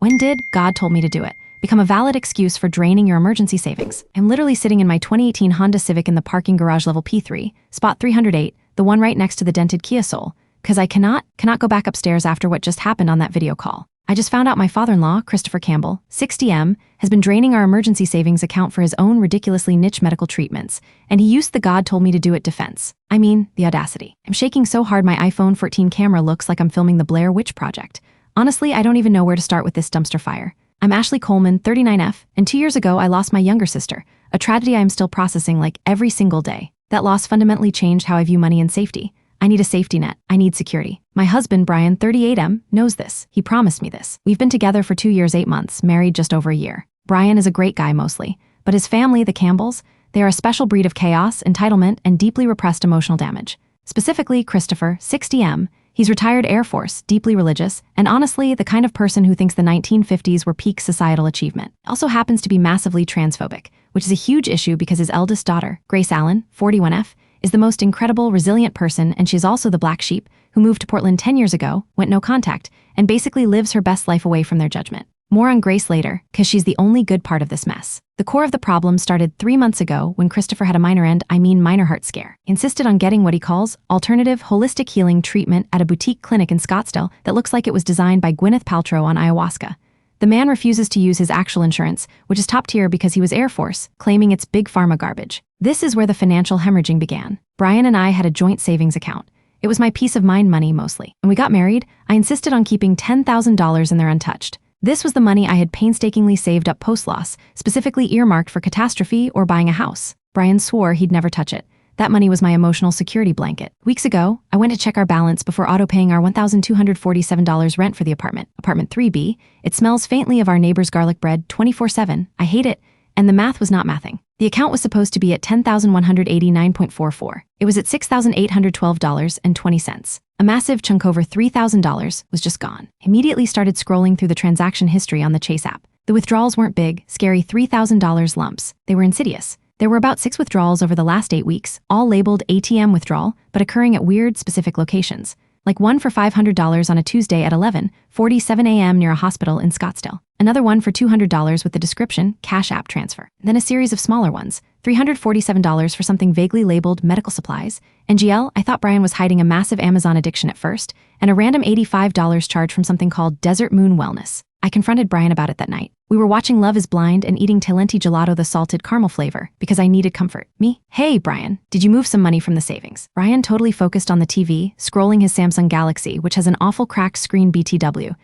When did God told me to do it become a valid excuse for draining your emergency savings? I'm literally sitting in my 2018 Honda Civic in the parking garage level P3, spot 308, the one right next to the dented Kia Soul, because I cannot go back upstairs after what just happened on that video call. I just found out my father-in-law, Christopher Campbell, 60M, has been draining our emergency savings account for his own ridiculously niche medical treatments, and he used the God told me to do it defense. I mean, the audacity. I'm shaking so hard my iPhone 14 camera looks like I'm filming the Blair Witch Project. Honestly, I don't even know where to start with this dumpster fire. I'm Ashley Coleman, 39F, and 2 years ago I lost my younger sister, a tragedy I am still processing like every single day. That loss fundamentally changed how I view money and safety. I need a safety net. I need security. My husband, Brian, 38M, knows this. He promised me this. We've been together for 2 years, 8 months, married just over a year. Brian is a great guy mostly, but his family, the Campbells, they are a special breed of chaos, entitlement, and deeply repressed emotional damage. Specifically, Christopher, 60M, he's retired Air Force, deeply religious, and honestly, the kind of person who thinks the 1950s were peak societal achievement. Also happens to be massively transphobic, which is a huge issue because his eldest daughter, Grace Allen, 41F, is the most incredible, resilient person, and she's also the black sheep who moved to Portland 10 years ago, went no contact, and basically lives her best life away from their judgment. More on Grace later, because she's the only good part of this mess. The core of the problem started 3 months ago when Christopher had a minor heart scare. He insisted on getting what he calls alternative holistic healing treatment at a boutique clinic in Scottsdale that looks like it was designed by Gwyneth Paltrow on ayahuasca. The man refuses to use his actual insurance, which is top tier because he was Air Force, claiming it's big pharma garbage. This is where the financial hemorrhaging began. Brian and I had a joint savings account. It was my peace of mind money mostly. When we got married, I insisted on keeping $10,000 in there untouched. This was the money I had painstakingly saved up post-loss, specifically earmarked for catastrophe or buying a house. Brian swore he'd never touch it. That money was my emotional security blanket. Weeks ago, I went to check our balance before auto-paying our $1,247 rent for the apartment 3B. It smells faintly of our neighbor's garlic bread 24/7. I hate it, and the math was not mathing. The account was supposed to be at $10,189.44. It was at $6,812.20. A massive chunk over $3,000 was just gone. Immediately started scrolling through the transaction history on the Chase app. The withdrawals weren't big, scary $3,000 lumps. They were insidious. There were about 6 withdrawals over the last 8 weeks, all labeled ATM withdrawal, but occurring at weird, specific locations. Like one for $500 on a Tuesday at 11:47 a.m. near a hospital in Scottsdale. Another one for $200 with the description, Cash App transfer. Then a series of smaller ones, $347 for something vaguely labeled medical supplies. NGL, I thought Brian was hiding a massive Amazon addiction at first, and a random $85 charge from something called Desert Moon Wellness. I confronted Brian about it that night. We were watching Love is Blind and eating Talenti gelato, the salted caramel flavor, because I needed comfort. Me? Hey, Brian, did you move some money from the savings? Brian totally focused on the TV, scrolling his Samsung Galaxy, which has an awful cracked screen BTW.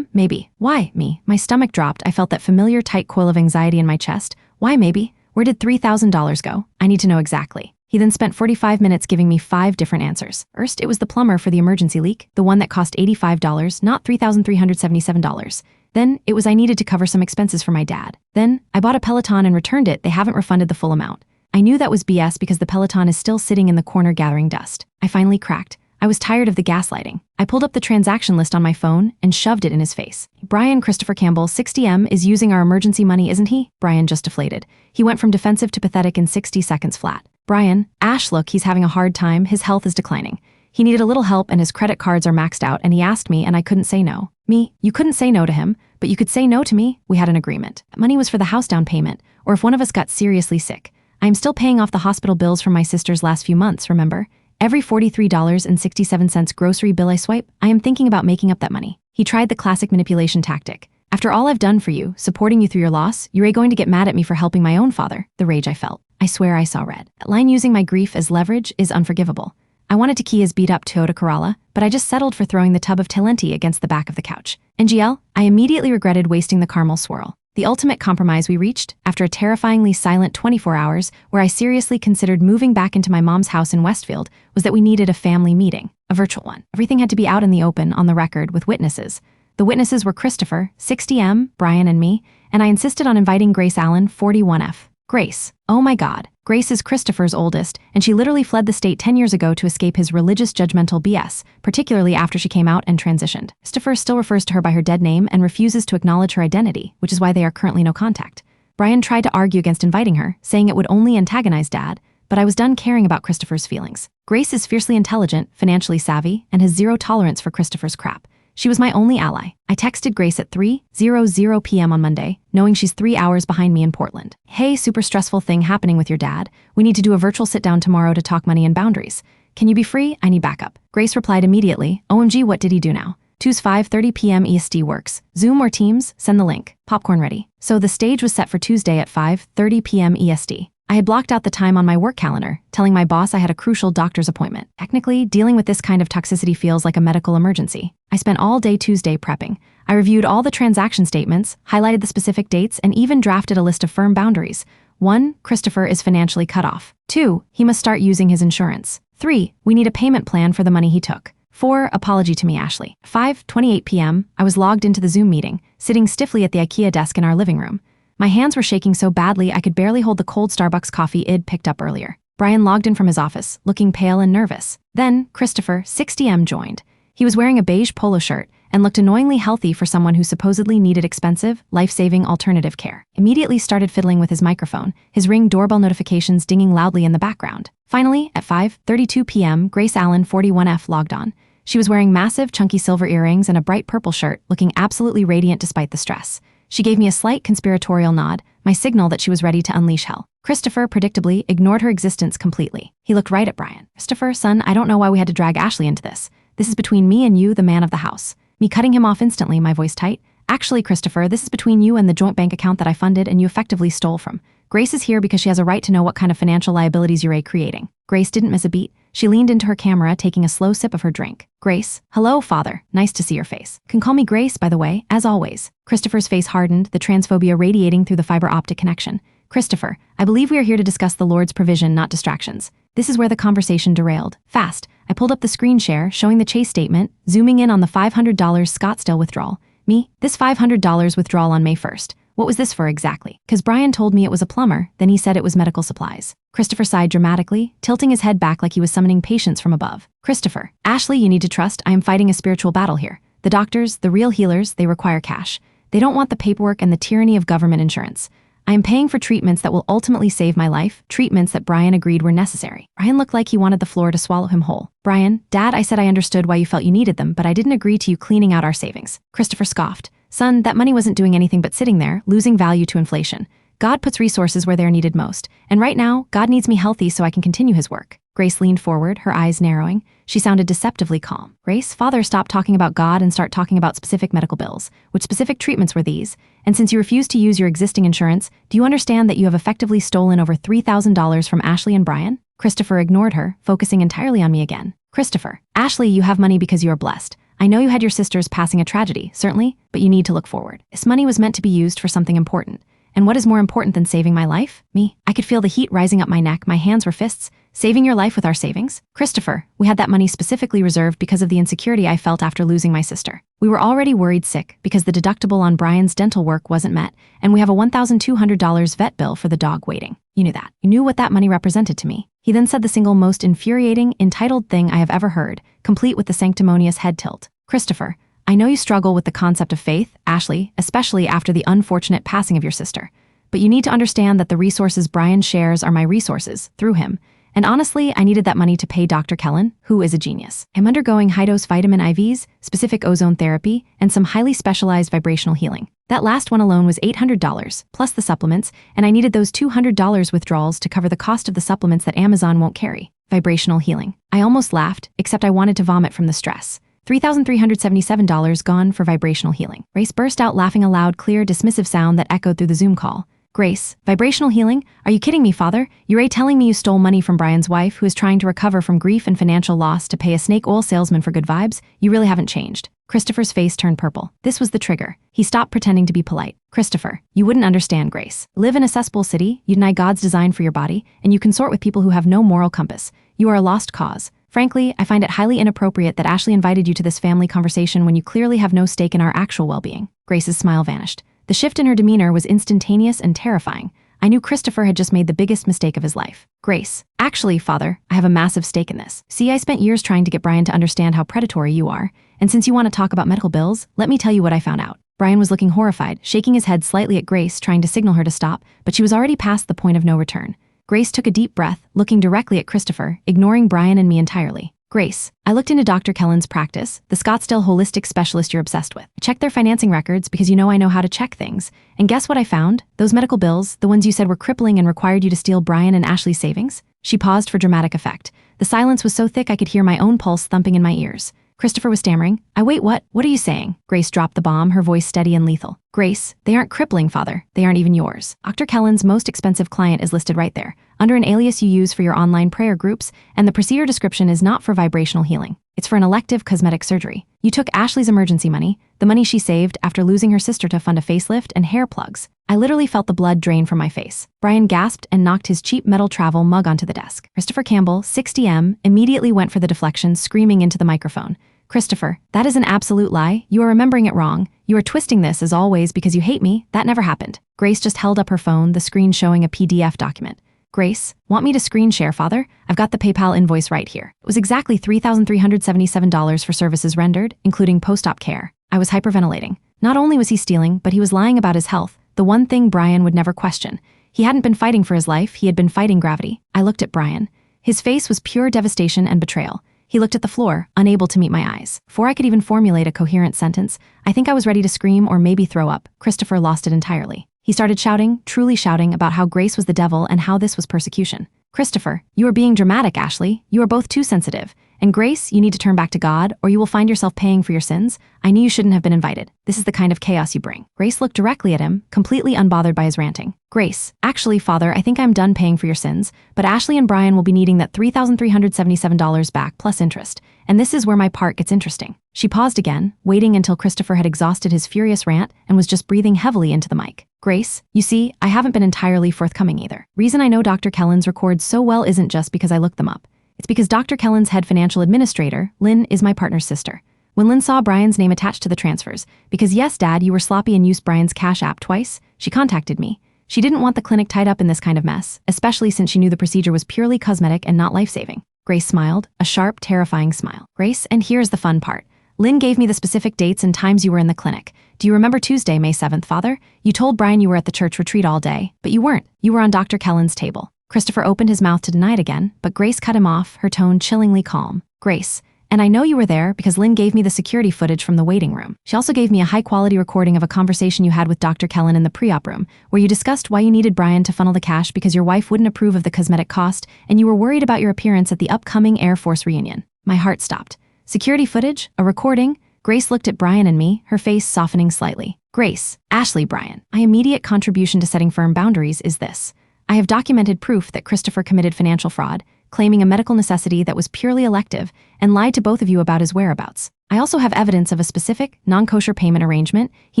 Maybe. Why? Me. My stomach dropped. I felt that familiar tight coil of anxiety in my chest. Why maybe? Where did $3,000 go? I need to know exactly. He then spent 45 minutes giving me 5 different answers. First, it was the plumber for the emergency leak, the one that cost $85, not $3,377. Then, it was I needed to cover some expenses for my dad. Then, I bought a Peloton and returned it. They haven't refunded the full amount. I knew that was BS because the Peloton is still sitting in the corner gathering dust. I finally cracked. I was tired of the gaslighting. I pulled up the transaction list on my phone and shoved it in his face. Brian Christopher Campbell, 60M, is using our emergency money, isn't he? Brian just deflated. He went from defensive to pathetic in 60 seconds flat. Brian, Ash, look, he's having a hard time. His health is declining. He needed a little help and his credit cards are maxed out, and he asked me and I couldn't say no. Me, you couldn't say no to him, but you could say no to me. We had an agreement. Money was for the house down payment, or if one of us got seriously sick. I am still paying off the hospital bills from my sister's last few months, remember? Every $43.67 grocery bill I swipe, I am thinking about making up that money. He tried the classic manipulation tactic. After all I've done for you, supporting you through your loss, you're going to get mad at me for helping my own father. The rage I felt. I swear I saw red. That line using my grief as leverage is unforgivable. I wanted to key his beat-up Toyota Corolla, but I just settled for throwing the tub of Talenti against the back of the couch. NGL, I immediately regretted wasting the caramel swirl. The ultimate compromise we reached, after a terrifyingly silent 24 hours where I seriously considered moving back into my mom's house in Westfield, was that we needed a family meeting, a virtual one. Everything had to be out in the open, on the record, with witnesses. The witnesses were Christopher, 60M, Brian, and me, and I insisted on inviting Grace Allen, 41F. Grace. Oh my God. Grace is Christopher's oldest, and she literally fled the state 10 years ago to escape his religious judgmental BS, particularly after she came out and transitioned. Christopher still refers to her by her dead name and refuses to acknowledge her identity, which is why they are currently no contact. Brian tried to argue against inviting her, saying it would only antagonize Dad, but I was done caring about Christopher's feelings. Grace is fiercely intelligent, financially savvy, and has zero tolerance for Christopher's crap. She was my only ally. I texted Grace at 3:00 p.m. on Monday, knowing she's 3 hours behind me in Portland. Hey, super stressful thing happening with your dad. We need to do a virtual sit-down tomorrow to talk money and boundaries. Can you be free? I need backup. Grace replied immediately, OMG, what did he do now? Tuesday 5:30 p.m. EST works. Zoom or Teams? Send the link. Popcorn ready. So the stage was set for Tuesday at 5:30 p.m. EST. I had blocked out the time on my work calendar, telling my boss I had a crucial doctor's appointment. Technically, dealing with this kind of toxicity feels like a medical emergency. I spent all day Tuesday prepping. I reviewed all the transaction statements, highlighted the specific dates, and even drafted a list of firm boundaries. 1. Christopher is financially cut off. 2. He must start using his insurance. 3. We need a payment plan for the money he took. 4. Apology to me, Ashley. 5:28 p.m. I was logged into the Zoom meeting, sitting stiffly at the IKEA desk in our living room. My hands were shaking so badly I could barely hold the cold Starbucks coffee I'd picked up earlier. Brian logged in from his office, looking pale and nervous. Then, Christopher, 6 joined. He was wearing a beige polo shirt and looked annoyingly healthy for someone who supposedly needed expensive, life-saving alternative care. Immediately started fiddling with his microphone, his Ring doorbell notifications dinging loudly in the background. Finally, at 5:32 p.m., Grace Allen, 41F, logged on. She was wearing massive, chunky silver earrings and a bright purple shirt, looking absolutely radiant despite the stress. She gave me a slight conspiratorial nod, my signal that she was ready to unleash hell. Christopher, predictably, ignored her existence completely. He looked right at Brian. Christopher, son, I don't know why we had to drag Ashley into this. This is between me and you, the man of the house. Me cutting him off instantly, my voice tight. Actually, Christopher, this is between you and the joint bank account that I funded and you effectively stole from. Grace is here because she has a right to know what kind of financial liabilities you're creating. Grace didn't miss a beat. She leaned into her camera, taking a slow sip of her drink. Grace, hello, father. Nice to see your face. Can call me Grace, by the way, as always. Christopher's face hardened, the transphobia radiating through the fiber optic connection. Christopher, I believe we are here to discuss the Lord's provision, not distractions. This is where the conversation derailed. Fast, I pulled up the screen share, showing the Chase statement, zooming in on the $500 Scottsdale withdrawal. Me, this $500 withdrawal on May 1st. What was this for exactly? Because Brian told me it was a plumber, then he said it was medical supplies. Christopher sighed dramatically, tilting his head back like he was summoning patience from above. Christopher, Ashley, you need to trust I am fighting a spiritual battle here. The doctors, the real healers, they require cash. They don't want the paperwork and the tyranny of government insurance. I am paying for treatments that will ultimately save my life, treatments that Brian agreed were necessary. Brian looked like he wanted the floor to swallow him whole. Brian, Dad, I said I understood why you felt you needed them, but I didn't agree to you cleaning out our savings. Christopher scoffed. Son, that money wasn't doing anything but sitting there, losing value to inflation. God puts resources where they're needed most. And right now, God needs me healthy so I can continue his work. Grace leaned forward, her eyes narrowing. She sounded deceptively calm. Grace, father, stop talking about God and start talking about specific medical bills. Which specific treatments were these? And since you refuse to use your existing insurance, do you understand that you have effectively stolen over $3,000 from Ashley and Brian? Christopher ignored her, focusing entirely on me again. Christopher, Ashley, you have money because you are blessed. I know you had your sisters passing a tragedy, certainly, but you need to look forward. This money was meant to be used for something important. And what is more important than saving my life? Me. I could feel the heat rising up my neck, my hands were fists. Saving your life with our savings? Christopher, we had that money specifically reserved because of the insecurity I felt after losing my sister. We were already worried sick because the deductible on Brian's dental work wasn't met, and we have a $1,200 vet bill for the dog waiting. You knew that. You knew what that money represented to me. He then said the single most infuriating, entitled thing I have ever heard, complete with the sanctimonious head tilt. Christopher, I know you struggle with the concept of faith, Ashley, especially after the unfortunate passing of your sister. But you need to understand that the resources Brian shares are my resources, through him. And honestly, I needed that money to pay Dr. Kellen, who is a genius. I'm undergoing high-dose vitamin IVs, specific ozone therapy, and some highly specialized vibrational healing. That last one alone was $800, plus the supplements, and I needed those $200 withdrawals to cover the cost of the supplements that Amazon won't carry. Vibrational healing. I almost laughed, except I wanted to vomit from the stress. $3,377 gone for vibrational healing. Grace burst out laughing a loud, clear, dismissive sound that echoed through the Zoom call. Grace, vibrational healing? Are you kidding me, father? You're telling me you stole money from Brian's wife, who is trying to recover from grief and financial loss to pay a snake oil salesman for good vibes? You really haven't changed. Christopher's face turned purple. This was the trigger. He stopped pretending to be polite. Christopher, you wouldn't understand, Grace. Live in a cesspool city, you deny God's design for your body, and you consort with people who have no moral compass. You are a lost cause. Frankly, I find it highly inappropriate that Ashley invited you to this family conversation when you clearly have no stake in our actual well-being. Grace's smile vanished. The shift in her demeanor was instantaneous and terrifying. I knew Christopher had just made the biggest mistake of his life. Grace, actually, father, I have a massive stake in this. See, I spent years trying to get Brian to understand how predatory you are, and since you want to talk about medical bills, let me tell you what I found out. Brian was looking horrified, shaking his head slightly at Grace, trying to signal her to stop, but she was already past the point of no return. Grace took a deep breath, looking directly at Christopher, ignoring Brian and me entirely. Grace, I looked into Dr. Kellen's practice, the Scottsdale holistic specialist you're obsessed with. I checked their financing records because you know I know how to check things. And guess what I found? Those medical bills, the ones you said were crippling and required you to steal Brian and Ashley's savings? She paused for dramatic effect. The silence was so thick I could hear my own pulse thumping in my ears. Christopher was stammering. Wait, what? What are you saying? Grace dropped the bomb, her voice steady and lethal. Grace, they aren't crippling, Father. They aren't even yours. Dr. Kellen's most expensive client is listed right there, under an alias you use for your online prayer groups, and the procedure description is not for vibrational healing. It's for an elective cosmetic surgery. You took Ashley's emergency money, the money she saved after losing her sister to fund a facelift and hair plugs. I literally felt the blood drain from my face. Brian gasped and knocked his cheap metal travel mug onto the desk. Christopher Campbell, 60M, immediately went for the deflection, screaming into the microphone. Christopher, that is an absolute lie. You are remembering it wrong. You are twisting this as always because you hate me. That never happened. Grace just held up her phone, the screen showing a PDF document. Grace, want me to screen share, Father? I've got the PayPal invoice right here. It was exactly $3,377 for services rendered, including post-op care. I was hyperventilating. Not only was he stealing, but he was lying about his health, the one thing Brian would never question. He hadn't been fighting for his life, he had been fighting gravity. I looked at Brian. His face was pure devastation and betrayal. He looked at the floor, unable to meet my eyes. Before I could even formulate a coherent sentence, I think I was ready to scream or maybe throw up. Christopher lost it entirely. He started shouting, truly shouting, about how Grace was the devil and how this was persecution. Christopher, you are being dramatic, Ashley. You are both too sensitive. And Grace, you need to turn back to God, or you will find yourself paying for your sins. I knew you shouldn't have been invited. This is the kind of chaos you bring. Grace looked directly at him, completely unbothered by his ranting. Grace, actually, Father, I think I'm done paying for your sins, but Ashley and Brian will be needing that $3,377 back plus interest. And this is where my part gets interesting. She paused again, waiting until Christopher had exhausted his furious rant and was just breathing heavily into the mic. Grace, you see, I haven't been entirely forthcoming either. Reason I know Dr. Kellen's records so well isn't just because I looked them up. It's because Dr. Kellen's head financial administrator, Lynn, is my partner's sister. When Lynn saw Brian's name attached to the transfers, because yes, Dad, you were sloppy and used Brian's Cash App twice, she contacted me. She didn't want the clinic tied up in this kind of mess, especially since she knew the procedure was purely cosmetic and not life-saving. Grace smiled, a sharp, terrifying smile. Grace, and here's the fun part. Lynn gave me the specific dates and times you were in the clinic. Do you remember Tuesday, May 7th, Father? You told Brian you were at the church retreat all day, but you weren't. You were on Dr. Kellen's table. Christopher opened his mouth to deny it again, but Grace cut him off, her tone chillingly calm. Grace, and I know you were there because Lynn gave me the security footage from the waiting room. She also gave me a high-quality recording of a conversation you had with Dr. Kellen in the pre-op room, where you discussed why you needed Brian to funnel the cash because your wife wouldn't approve of the cosmetic cost, and you were worried about your appearance at the upcoming Air Force reunion. My heart stopped. Security footage? A recording? Grace looked at Brian and me, her face softening slightly. Grace, Ashley, Brian, my immediate contribution to setting firm boundaries is this. I have documented proof that Christopher committed financial fraud, claiming a medical necessity that was purely elective, and lied to both of you about his whereabouts. I also have evidence of a specific, non-kosher payment arrangement he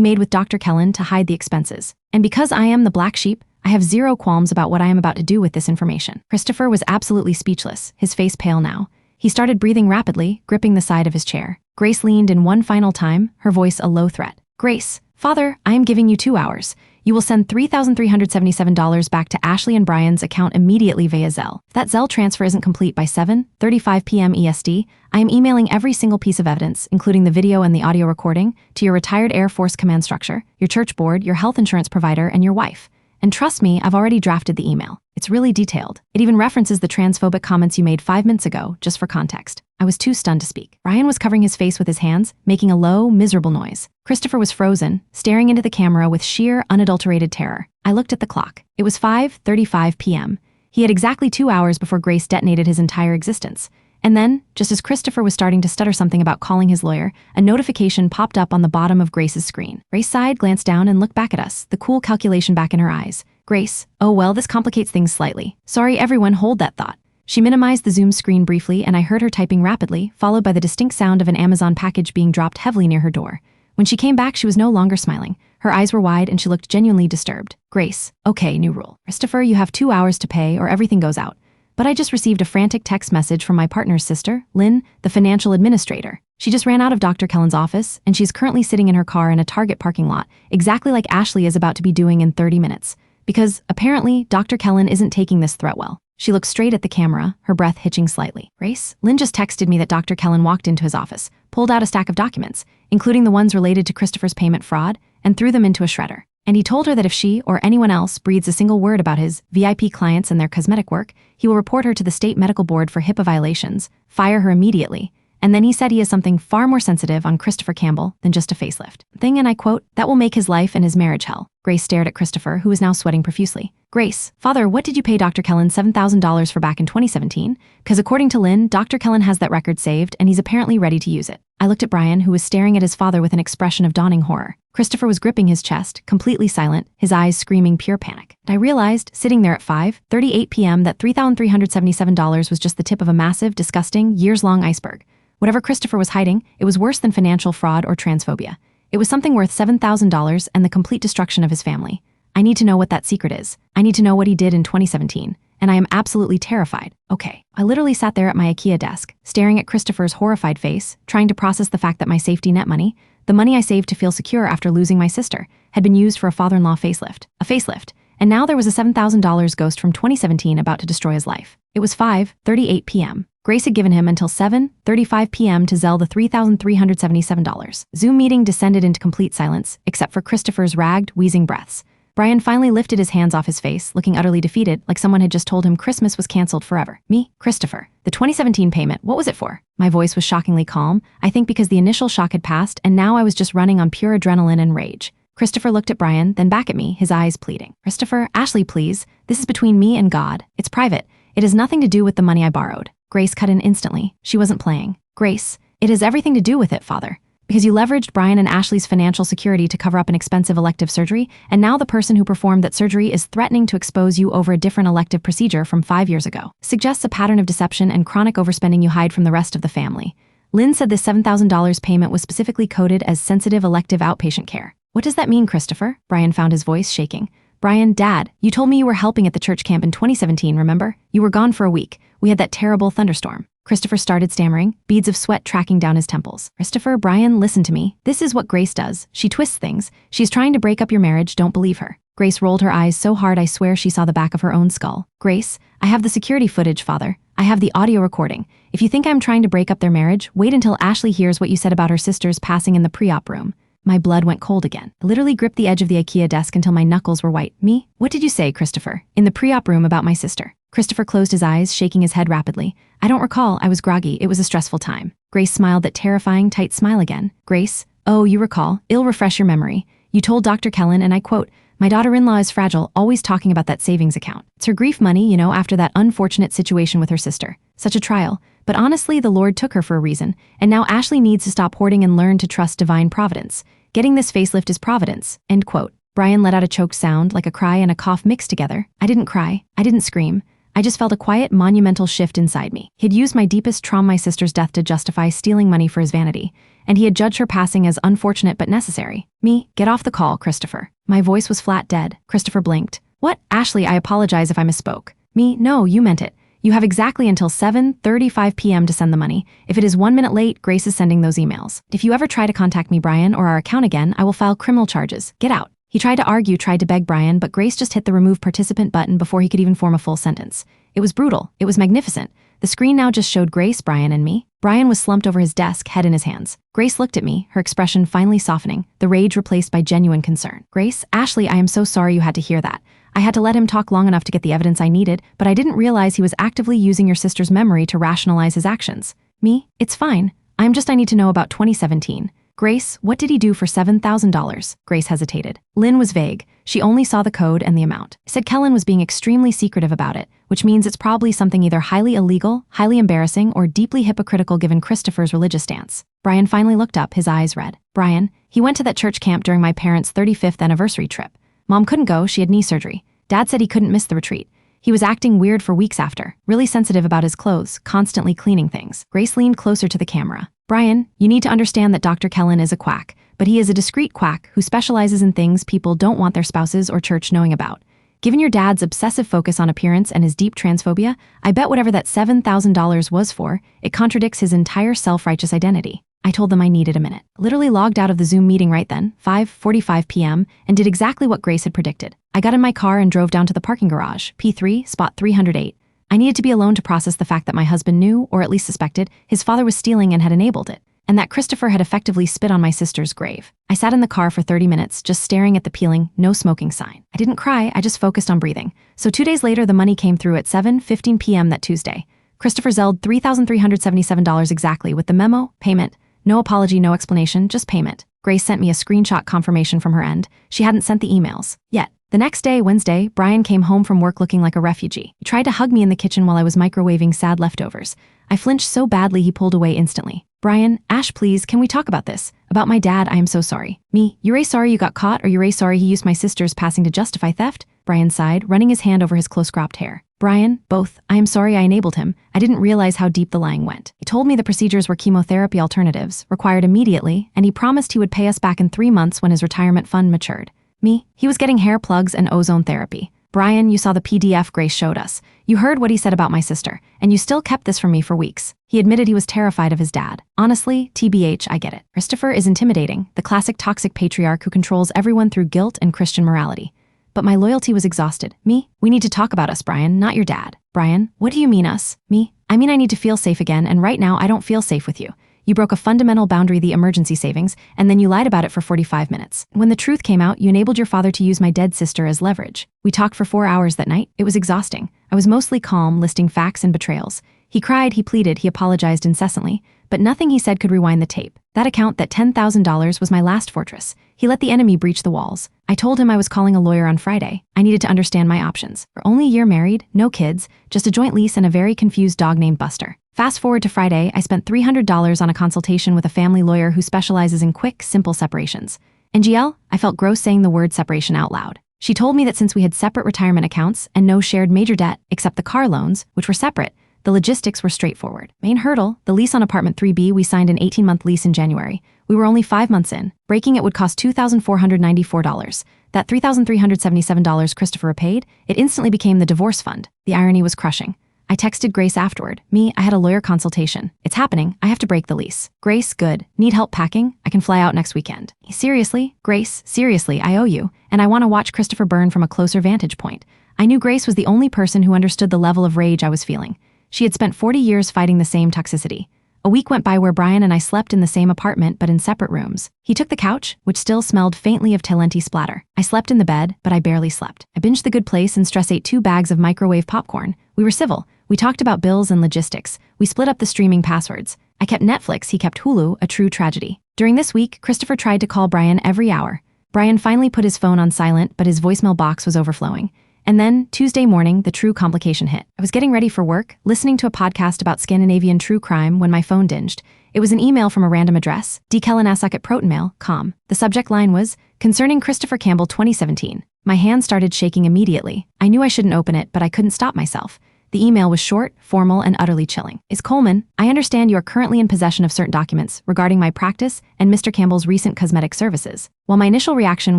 made with Dr. Kellen to hide the expenses. And because I am the black sheep, I have zero qualms about what I am about to do with this information. Christopher was absolutely speechless, his face pale now. He started breathing rapidly, gripping the side of his chair. Grace leaned in one final time, her voice a low threat. Grace, Father, I am giving you 2 hours. You will send $3,377 back to Ashley and Brian's account immediately via Zelle. If that Zelle transfer isn't complete by 7:35 p.m. EST, I am emailing every single piece of evidence, including the video and the audio recording, to your retired Air Force command structure, your church board, your health insurance provider, and your wife. And trust me, I've already drafted the email. It's really detailed. It even references the transphobic comments you made 5 minutes ago, just for context. I was too stunned to speak. Brian was covering his face with his hands, making a low, miserable noise. Christopher was frozen, staring into the camera with sheer, unadulterated terror. I looked at the clock. It was 5:35 p.m. He had exactly 2 hours before Grace detonated his entire existence. And then, just as Christopher was starting to stutter something about calling his lawyer, a notification popped up on the bottom of Grace's screen. Grace sighed, glanced down, and looked back at us, the cool calculation back in her eyes. Grace, oh well, this complicates things slightly. Sorry, everyone, hold that thought. She minimized the Zoom screen briefly, and I heard her typing rapidly, followed by the distinct sound of an Amazon package being dropped heavily near her door. When she came back, she was no longer smiling. Her eyes were wide, and she looked genuinely disturbed. Grace, okay, new rule. Christopher, you have 2 hours to pay, or everything goes out. But I just received a frantic text message from my partner's sister, Lynn, the financial administrator. She just ran out of Dr. Kellen's office, and she's currently sitting in her car in a Target parking lot, exactly like Ashley is about to be doing in 30 minutes. Because, apparently, Dr. Kellen isn't taking this threat well. She looked straight at the camera, her breath hitching slightly. Grace, Lynn just texted me that Dr. Kellen walked into his office, pulled out a stack of documents, including the ones related to Christopher's payment fraud, and threw them into a shredder. And he told her that if she or anyone else breathes a single word about his VIP clients and their cosmetic work, he will report her to the state medical board for HIPAA violations, fire her immediately. And then he said he has something far more sensitive on Christopher Campbell than just a facelift thing, and I quote, "That will make his life and his marriage hell." Grace stared at Christopher, who was now sweating profusely. "Grace, Father, what did you pay Dr. Kellen $7,000 for back in 2017? Because according to Lynn, Dr. Kellen has that record saved and he's apparently ready to use it." I looked at Brian, who was staring at his father with an expression of dawning horror. Christopher was gripping his chest, completely silent, his eyes screaming pure panic. And I realized, sitting there at 5:38 p.m., that $3,377 was just the tip of a massive, disgusting, years-long iceberg. Whatever Christopher was hiding, it was worse than financial fraud or transphobia. It was something worth $7,000 and the complete destruction of his family. I need to know what that secret is. I need to know what he did in 2017. And I am absolutely terrified. Okay. I literally sat there at my IKEA desk, staring at Christopher's horrified face, trying to process the fact that my safety net money, the money I saved to feel secure after losing my sister, had been used for a father-in-law facelift. A facelift. And now there was a $7,000 ghost from 2017 about to destroy his life. It was 5:38 p.m. Grace had given him until 7:35 p.m. to Zelle the $3,377. Zoom meeting descended into complete silence, except for Christopher's ragged, wheezing breaths. Brian finally lifted his hands off his face, looking utterly defeated, like someone had just told him Christmas was canceled forever. "Me, Christopher. The 2017 payment, what was it for?" My voice was shockingly calm, I think because the initial shock had passed and now I was just running on pure adrenaline and rage. Christopher looked at Brian, then back at me, his eyes pleading. "Christopher, Ashley, please. This is between me and God. It's private. It has nothing to do with the money I borrowed." Grace cut in instantly. She wasn't playing. "Grace, it has everything to do with it, Father. Because you leveraged Brian and Ashley's financial security to cover up an expensive elective surgery, and now the person who performed that surgery is threatening to expose you over a different elective procedure from 5 years ago. Suggests a pattern of deception and chronic overspending you hide from the rest of the family. Lynn said this $7,000 payment was specifically coded as sensitive elective outpatient care." "What does that mean, Christopher?" Brian found his voice shaking. "Brian, Dad, you told me you were helping at the church camp in 2017, remember? You were gone for a week. We had that terrible thunderstorm." Christopher started stammering, beads of sweat tracking down his temples. "Christopher, Brian, listen to me. This is what Grace does. She twists things. She's trying to break up your marriage, don't believe her." Grace rolled her eyes so hard I swear she saw the back of her own skull. "Grace, I have the security footage, Father. I have the audio recording. If you think I'm trying to break up their marriage, wait until Ashley hears what you said about her sisters passing in the pre-op room." My blood went cold again. I literally gripped the edge of the IKEA desk until my knuckles were white. "Me? What did you say, Christopher? In the pre-op room about my sister?" Christopher closed his eyes, shaking his head rapidly. "I don't recall. I was groggy. It was a stressful time." Grace smiled that terrifying, tight smile again. "Grace, oh, you recall. It'll refresh your memory. You told Dr. Kellen, and I quote, 'My daughter-in-law is fragile, always talking about that savings account. It's her grief money, you know, after that unfortunate situation with her sister. Such a trial. But honestly, the Lord took her for a reason, and now Ashley needs to stop hoarding and learn to trust divine providence. Getting this facelift is providence." End quote. Brian let out a choked sound, like a cry and a cough mixed together. I didn't cry. I didn't scream. I just felt a quiet, monumental shift inside me. He'd used my deepest trauma, my sister's death, to justify stealing money for his vanity, and he had judged her passing as unfortunate but necessary. "Me, get off the call, Christopher." My voice was flat dead. Christopher blinked. "What? Ashley, I apologize if I misspoke." "Me, no, you meant it. You have exactly until 7:35 p.m. to send the money. If it is 1 minute late, Grace is sending those emails. If you ever try to contact me, Brian, or our account again, I will file criminal charges. Get out." He tried to argue, tried to beg Brian, but Grace just hit the remove participant button before he could even form a full sentence. It was brutal. It was magnificent. The screen now just showed Grace, Brian, and me. Brian was slumped over his desk, head in his hands. Grace looked at me, her expression finally softening, the rage replaced by genuine concern. "Grace, Ashley, I am so sorry you had to hear that. I had to let him talk long enough to get the evidence I needed, but I didn't realize he was actively using your sister's memory to rationalize his actions." "Me? It's fine. I need to know about 2017. Grace, what did he do for $7,000? Grace hesitated. Lynn was vague. She only saw the code and the amount. Said Kellen was being extremely secretive about it, which means it's probably something either highly illegal, highly embarrassing, or deeply hypocritical given Christopher's religious stance. Brian finally looked up, his eyes red. "Brian, he went to that church camp during my parents' 35th anniversary trip. Mom couldn't go, she had knee surgery. Dad said he couldn't miss the retreat. He was acting weird for weeks after, really sensitive about his clothes, constantly cleaning things." Grace leaned closer to the camera. "Brian, you need to understand that Dr. Kellen is a quack, but he is a discreet quack who specializes in things people don't want their spouses or church knowing about. Given your dad's obsessive focus on appearance and his deep transphobia, I bet whatever that $7,000 was for, it contradicts his entire self-righteous identity." I told them I needed a minute. Literally logged out of the Zoom meeting right then, 5:45 p.m., and did exactly what Grace had predicted. I got in my car and drove down to the parking garage, P3, spot 308. I needed to be alone to process the fact that my husband knew, or at least suspected, his father was stealing and had enabled it. and that Christopher had effectively spit on my sister's grave. I sat in the car for 30 minutes, just staring at the peeling, no smoking sign. I didn't cry, I just focused on breathing. So 2 days later, the money came through at 7:15 p.m. that Tuesday. Christopher zelled $3,377 exactly with the memo, payment. No apology, no explanation, just payment. Grace sent me a screenshot confirmation from her end. She hadn't sent the emails yet. The next day, Wednesday, Brian came home from work looking like a refugee. He tried to hug me in the kitchen while I was microwaving sad leftovers. I flinched so badly he pulled away instantly. Brian, Ash, please, can we talk about this? About my dad, I am so sorry. Me, you're sorry you got caught, or you're sorry he used my sister's passing to justify theft? Brian sighed, running his hand over his close-cropped hair. Brian, both. I am sorry I enabled him. I didn't realize how deep the lying went. He told me the procedures were chemotherapy alternatives, required immediately, and he promised he would pay us back in 3 months when his retirement fund matured. Me, he was getting hair plugs and ozone therapy. Brian, you saw the PDF Grace showed us. You heard what he said about my sister, and you still kept this from me for weeks. He admitted he was terrified of his dad. Honestly, TBH, I get it. Christopher is intimidating, the classic toxic patriarch who controls everyone through guilt and Christian morality. But my loyalty was exhausted. Me, we need to talk about us, Brian, not your dad. Brian, what do you mean us? Me, I mean I need to feel safe again, and right now I don't feel safe with you. You broke a fundamental boundary, the emergency savings, and then you lied about it for 45 minutes. When the truth came out, you enabled your father to use my dead sister as leverage. We talked for 4 hours that night. It was exhausting. I was mostly calm, listing facts and betrayals. He cried, he pleaded, he apologized incessantly, but nothing he said could rewind the tape. That account, that $10,000, was my last fortress. He let the enemy breach the walls. I told him I was calling a lawyer on Friday. I needed to understand my options. We're only a year married, no kids, just a joint lease and a very confused dog named Buster. Fast forward to Friday, I spent $300 on a consultation with a family lawyer who specializes in quick, simple separations. And GL, I felt gross saying the word separation out loud. She told me that since we had separate retirement accounts and no shared major debt except the car loans, which were separate, the logistics were straightforward. Main hurdle, the lease on apartment 3B, we signed an 18-month lease in January. We were only 5 months in. Breaking it would cost $2,494. That $3,377 Christopher paid, it instantly became the divorce fund. The irony was crushing. I texted Grace afterward. Me, I had a lawyer consultation. It's happening. I have to break the lease. Grace, good. Need help packing? I can fly out next weekend. Seriously? Grace, seriously, I owe you. And I want to watch Christopher burn from a closer vantage point. I knew Grace was the only person who understood the level of rage I was feeling. She had spent 40 years fighting the same toxicity. A week went by where Brian and I slept in the same apartment but in separate rooms. He took the couch, which still smelled faintly of Talenti splatter. I slept in the bed, but I barely slept. I binged The Good Place and stress ate 2 bags of microwave popcorn. We were civil. We talked about bills and logistics. We split up the streaming passwords. I kept Netflix, he kept Hulu, a true tragedy. During this week, Christopher tried to call Brian every hour. Brian finally put his phone on silent, but his voicemail box was overflowing. And then, Tuesday morning, the true complication hit. I was getting ready for work, listening to a podcast about Scandinavian true crime when my phone dinged. It was an email from a random address, dkellenasuk@protonmail.com. The subject line was, Concerning Christopher Campbell 2017. My hand started shaking immediately. I knew I shouldn't open it, but I couldn't stop myself. The email was short, formal, and utterly chilling. Is Coleman, I understand you are currently in possession of certain documents regarding my practice and Mr. Campbell's recent cosmetic services. While my initial reaction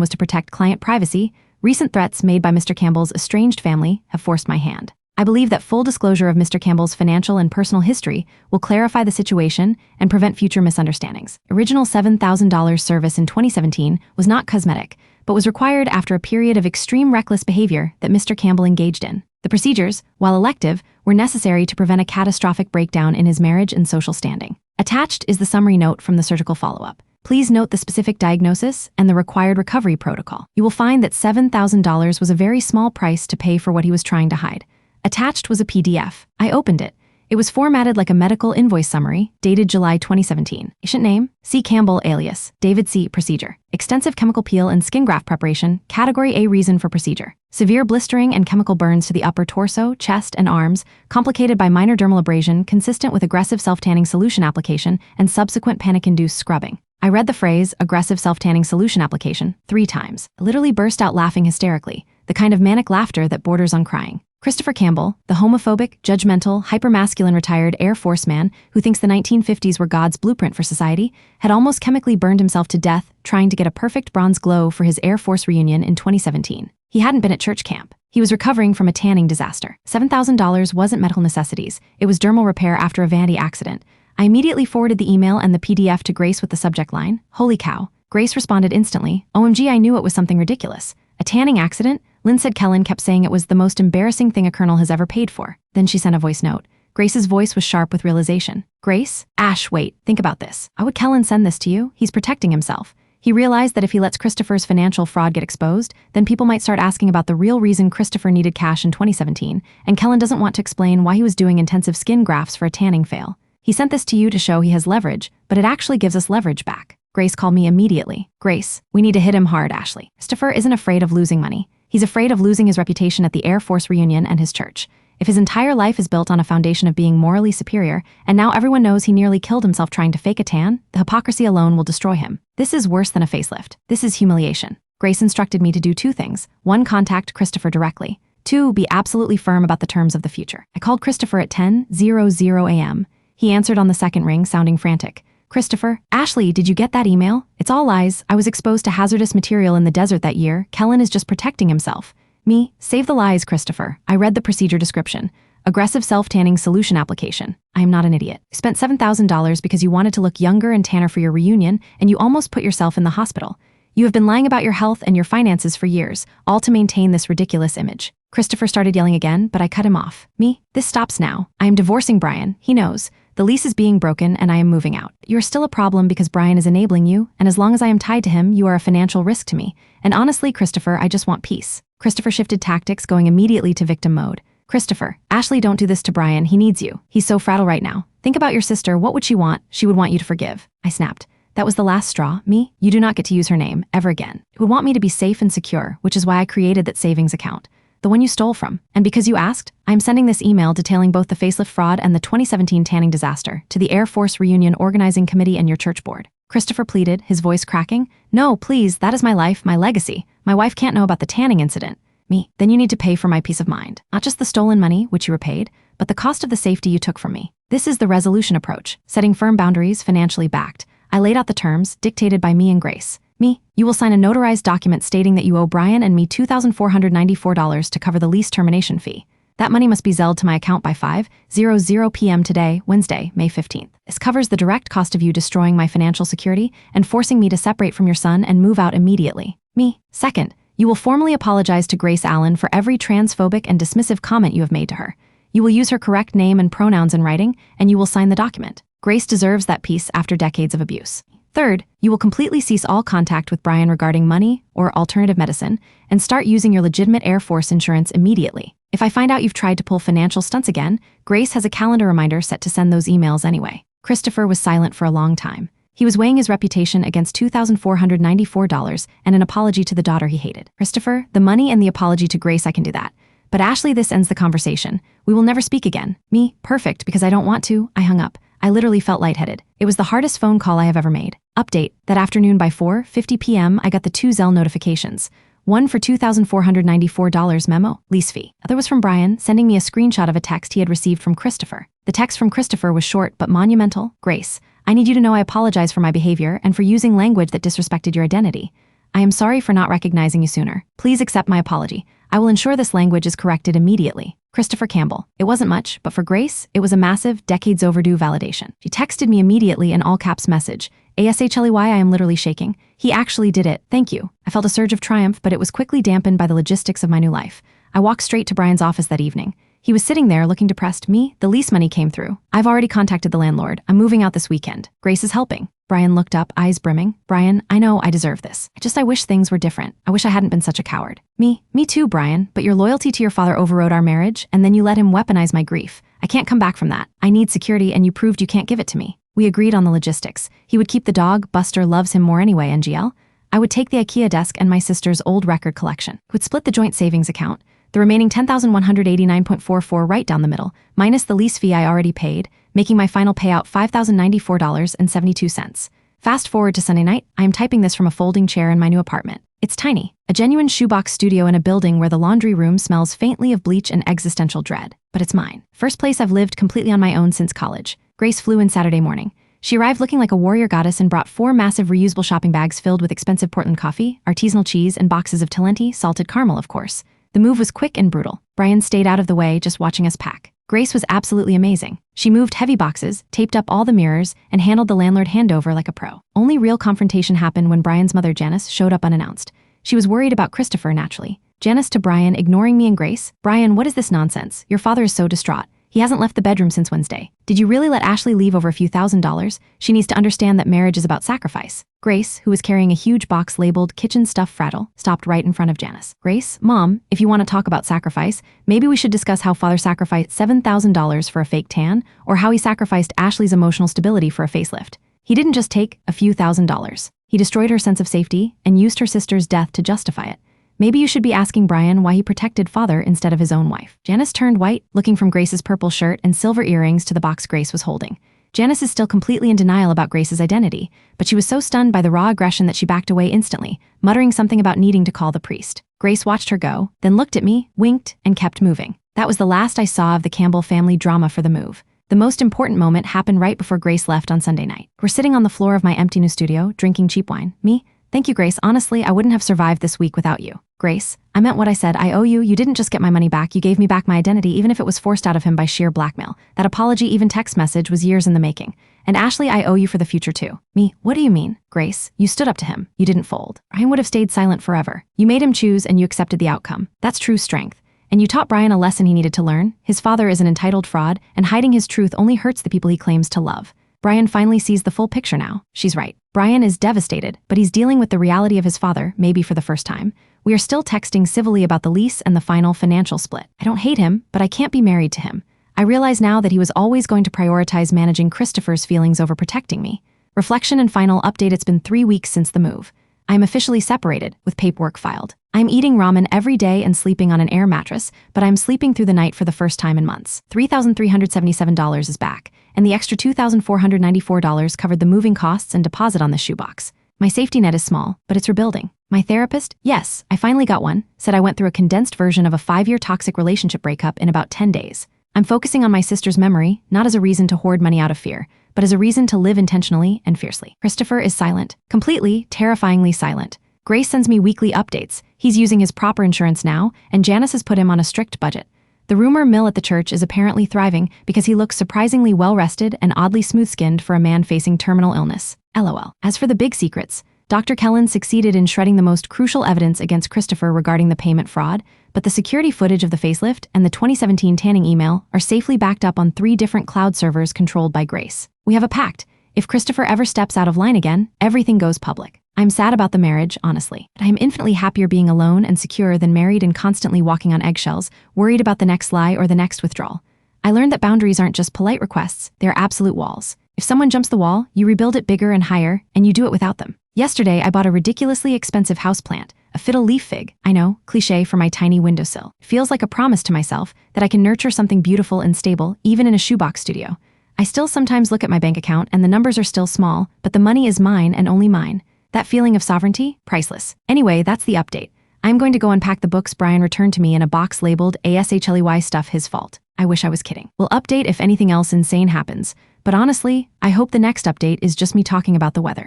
was to protect client privacy, recent threats made by Mr. Campbell's estranged family have forced my hand. I believe that full disclosure of Mr. Campbell's financial and personal history will clarify the situation and prevent future misunderstandings. Original $7,000 service in 2017 was not cosmetic, but was required after a period of extreme reckless behavior that Mr. Campbell engaged in. The procedures, while elective, were necessary to prevent a catastrophic breakdown in his marriage and social standing. Attached is the summary note from the surgical follow-up. Please note the specific diagnosis and the required recovery protocol. You will find that $7,000 was a very small price to pay for what he was trying to hide. Attached was a PDF. I opened it. It was formatted like a medical invoice summary, dated July 2017. Patient name, C. Campbell alias, David C. Procedure. Extensive chemical peel and skin graft preparation, Category A reason for procedure. Severe blistering and chemical burns to the upper torso, chest, and arms, complicated by minor dermal abrasion consistent with aggressive self-tanning solution application and subsequent panic-induced scrubbing. I read the phrase, aggressive self-tanning solution application, 3 times. I literally burst out laughing hysterically, the kind of manic laughter that borders on crying. Christopher Campbell, the homophobic, judgmental, hypermasculine retired Air Force man who thinks the 1950s were God's blueprint for society, had almost chemically burned himself to death trying to get a perfect bronze glow for his Air Force reunion in 2017. He hadn't been at church camp. He was recovering from a tanning disaster. $7,000 wasn't medical necessities. It was dermal repair after a vanity accident. I immediately forwarded the email and the PDF to Grace with the subject line, Holy cow. Grace responded instantly, OMG, I knew it was something ridiculous. A tanning accident? Lynn said Kellen kept saying it was the most embarrassing thing a colonel has ever paid for. Then she sent a voice note. Grace's voice was sharp with realization. Grace? Ash, wait, think about this. Why would Kellen send this to you? He's protecting himself. He realized that if he lets Christopher's financial fraud get exposed, then people might start asking about the real reason Christopher needed cash in 2017, and Kellen doesn't want to explain why he was doing intensive skin grafts for a tanning fail. He sent this to you to show he has leverage, but it actually gives us leverage back. Grace called me immediately. Grace, we need to hit him hard, Ashley. Christopher isn't afraid of losing money. He's afraid of losing his reputation at the Air Force reunion and his church. If his entire life is built on a foundation of being morally superior, and now everyone knows he nearly killed himself trying to fake a tan, the hypocrisy alone will destroy him. This is worse than a facelift. This is humiliation. Grace instructed me to do two things. 1, contact Christopher directly. 2, be absolutely firm about the terms of the future. I called Christopher at 10:00 a.m. He answered on the second ring, sounding frantic. Christopher, Ashley, did you get that email? It's all lies. I was exposed to hazardous material in the desert that year. Kellen is just protecting himself. Me, save the lies, Christopher. I read the procedure description. Aggressive self-tanning solution application. I am not an idiot. You spent $7,000 because you wanted to look younger and tanner for your reunion, and you almost put yourself in the hospital. You have been lying about your health and your finances for years, all to maintain this ridiculous image. Christopher started yelling again, but I cut him off. Me, this stops now. I am divorcing Brian. He knows. The lease is being broken and I am moving out. You are still a problem because Brian is enabling you, and as long as I am tied to him, you are a financial risk to me. And honestly, Christopher, I just want peace. Christopher shifted tactics, going immediately to victim mode. Christopher, Ashley, don't do this to Brian. He needs you. He's so fragile right now. Think about your sister. What would she want? She would want you to forgive. I snapped. That was the last straw. Me? You do not get to use her name ever again. She would want me to be safe and secure, which is why I created that savings account. The one you stole from. And because you asked, I am sending this email detailing both the facelift fraud and the 2017 tanning disaster to the Air Force Reunion Organizing Committee and your church board. Christopher pleaded, his voice cracking. No, please, that is my life, my legacy. My wife can't know about the tanning incident. Me, then you need to pay for my peace of mind. Not just the stolen money, which you repaid, but the cost of the safety you took from me. This is the resolution approach, setting firm boundaries, financially backed. I laid out the terms, dictated by me and Grace. Me, you will sign a notarized document stating that you owe Brian and me $2,494 to cover the lease termination fee. That money must be zelled to my account by 5:00 p.m. today, Wednesday, May 15th. This covers the direct cost of you destroying my financial security and forcing me to separate from your son and move out immediately. Me, second, you will formally apologize to Grace Allen for every transphobic and dismissive comment you have made to her. You will use her correct name and pronouns in writing, and you will sign the document. Grace deserves that peace after decades of abuse. Third, you will completely cease all contact with Brian regarding money or alternative medicine and start using your legitimate Air Force insurance immediately. If I find out you've tried to pull financial stunts again, Grace has a calendar reminder set to send those emails anyway. Christopher was silent for a long time. He was weighing his reputation against $2,494 and an apology to the daughter he hated. Christopher, the money and the apology to Grace, I can do that. But Ashley, this ends the conversation. We will never speak again. Me, perfect, because I don't want to. I hung up. I literally felt lightheaded. It was the hardest phone call I have ever made. Update, that afternoon by 4:50 p.m. I got the 2 Zelle notifications. One for $2,494 memo, lease fee. Other was from Brian, sending me a screenshot of a text he had received from Christopher. The text from Christopher was short but monumental. Grace, I need you to know I apologize for my behavior and for using language that disrespected your identity. I am sorry for not recognizing you sooner. Please accept my apology. I will ensure this language is corrected immediately. Christopher Campbell. It wasn't much, but for Grace, it was a massive, decades overdue validation. She texted me immediately an all-caps message. ASHLEY, I am literally shaking. He actually did it. Thank you. I felt a surge of triumph, but it was quickly dampened by the logistics of my new life. I walked straight to Brian's office that evening. He was sitting there looking depressed. Me, the lease money came through. I've already contacted the landlord. I'm moving out this weekend. Grace is helping. Brian looked up, eyes brimming. Brian, I know I deserve this. I wish things were different. I wish I hadn't been such a coward. Me too, Brian, but your loyalty to your father overrode our marriage, and then you let him weaponize my grief. I can't come back from that. I need security, and you proved you can't give it to me. We agreed on the logistics. He would keep the dog. Buster loves him more anyway, NGL. I would take the IKEA desk and my sister's old record collection. Would split the joint savings account. The remaining $10,189.44 right down the middle, minus the lease fee I already paid, making my final payout $5,094.72. Fast forward to Sunday night, I am typing this from a folding chair in my new apartment. It's tiny, a genuine shoebox studio in a building where the laundry room smells faintly of bleach and existential dread. But it's mine. First place I've lived completely on my own since college. Grace flew in Saturday morning. She arrived looking like a warrior goddess and brought 4 massive reusable shopping bags filled with expensive Portland coffee, artisanal cheese, and boxes of Talenti, salted caramel, of course. The move was quick and brutal. Brian stayed out of the way, just watching us pack. Grace was absolutely amazing. She moved heavy boxes, taped up all the mirrors, and handled the landlord handover like a pro. Only real confrontation happened when Brian's mother, Janice, showed up unannounced. She was worried about Christopher, naturally. Janice to Brian, ignoring me and Grace. Brian, what is this nonsense? Your father is so distraught. He hasn't left the bedroom since Wednesday. Did you really let Ashley leave over a few $1,000s? She needs to understand that marriage is about sacrifice. Grace, who was carrying a huge box labeled kitchen stuff fraddle, stopped right in front of Janice. Grace, Mom, if you want to talk about sacrifice, maybe we should discuss how Father sacrificed $7,000 for a fake tan, or how he sacrificed Ashley's emotional stability for a facelift. He didn't just take a few $1,000s. He destroyed her sense of safety and used her sister's death to justify it. Maybe you should be asking Brian why he protected Father instead of his own wife. Janice turned white, looking from Grace's purple shirt and silver earrings to the box Grace was holding. Janice is still completely in denial about Grace's identity, but she was so stunned by the raw aggression that she backed away instantly, muttering something about needing to call the priest. Grace watched her go, then looked at me, winked, and kept moving. That was the last I saw of the Campbell family drama for the move. The most important moment happened right before Grace left on Sunday night. We're sitting on the floor of my empty new studio, drinking cheap wine. Me? Thank you, Grace. Honestly, I wouldn't have survived this week without you. Grace, I meant what I said. I owe you. You didn't just get my money back. You gave me back my identity, even if it was forced out of him by sheer blackmail. That apology, even text message, was years in the making. And Ashley, I owe you for the future too. Me, what do you mean? Grace, you stood up to him. You didn't fold. Brian would have stayed silent forever. You made him choose and you accepted the outcome. That's true strength. And you taught Brian a lesson he needed to learn. His father is an entitled fraud, and hiding his truth only hurts the people he claims to love. Brian finally sees the full picture now. She's right. Brian is devastated, but he's dealing with the reality of his father, maybe for the first time. We are still texting civilly about the lease and the final financial split. I don't hate him, but I can't be married to him. I realize now that he was always going to prioritize managing Christopher's feelings over protecting me. Reflection and final update: it's been 3 weeks since the move. I am officially separated, with paperwork filed. I'm eating ramen every day and sleeping on an air mattress, but I'm sleeping through the night for the first time in months. $3,377 is back, and the extra $2,494 covered the moving costs and deposit on the shoebox. My safety net is small, but it's rebuilding. My therapist, yes, I finally got one, said I went through a condensed version of a 5-year toxic relationship breakup in about 10 days. I'm focusing on my sister's memory, not as a reason to hoard money out of fear, but as a reason to live intentionally and fiercely. Christopher is silent, completely, terrifyingly silent. Grace sends me weekly updates. He's using his proper insurance now, and Janice has put him on a strict budget. The rumor mill at the church is apparently thriving because he looks surprisingly well-rested and oddly smooth-skinned for a man facing terminal illness. LOL. As for the big secrets, Dr. Kellen succeeded in shredding the most crucial evidence against Christopher regarding the payment fraud, but the security footage of the facelift and the 2017 tanning email are safely backed up on 3 different cloud servers controlled by Grace. We have a pact. If Christopher ever steps out of line again, everything goes public. I'm sad about the marriage, honestly, but I am infinitely happier being alone and secure than married and constantly walking on eggshells, worried about the next lie or the next withdrawal. I learned that boundaries aren't just polite requests, they're absolute walls. If someone jumps the wall, you rebuild it bigger and higher, and you do it without them. Yesterday, I bought a ridiculously expensive houseplant, a fiddle leaf fig. I know, cliché, for my tiny windowsill. It feels like a promise to myself that I can nurture something beautiful and stable, even in a shoebox studio. I still sometimes look at my bank account and the numbers are still small, but the money is mine and only mine. That feeling of sovereignty? Priceless. Anyway, that's the update. I'm going to go unpack the books Brian returned to me in a box labeled ASHLEY stuff his fault. I wish I was kidding. We'll update if anything else insane happens, but honestly, I hope the next update is just me talking about the weather.